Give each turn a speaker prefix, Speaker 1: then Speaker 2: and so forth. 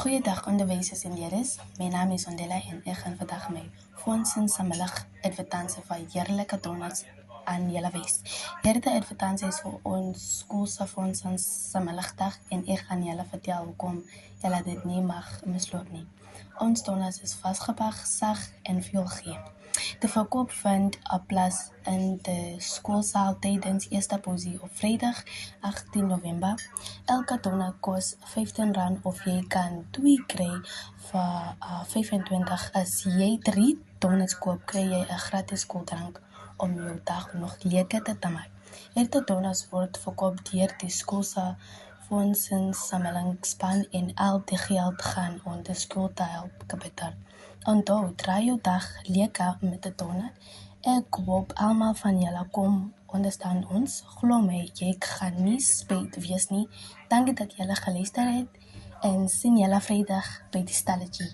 Speaker 1: Goeiedag onderwysers en leerders. My naam is Ondela en ek gaan vandag my fondsensamelig advertensie van heerlike donders aan julle wys. Hierdie advertensie is vir ons skool se fondsensameligdag en ek gaan julle vertel hoekom julle dit nie mag misloop nie. Ons donders is vasgepak, sag en veel gee. De verkoop vind plaas in de schoolzaal tijdens eerste poëzie op vrijdag 18 november. Elke donder kost R15 of jy kan 2 kry vir 25. As jy 3 donners koop, kry jy 'n gratis koeldrank om jou dag nog lekker te maak. Hierdie donners word verkoop deur die skool se fondsensamelingsspan en al die geld gaan om de skool te help kapital. Onthou, draai jou dag lekker met die donor. Ek hoop almal van julle kom ondersteun ons. Glo my, jy gaan nie spyt wees nie. Dankie dat julle geluister het en sien julle Vrydag by die stalletjie.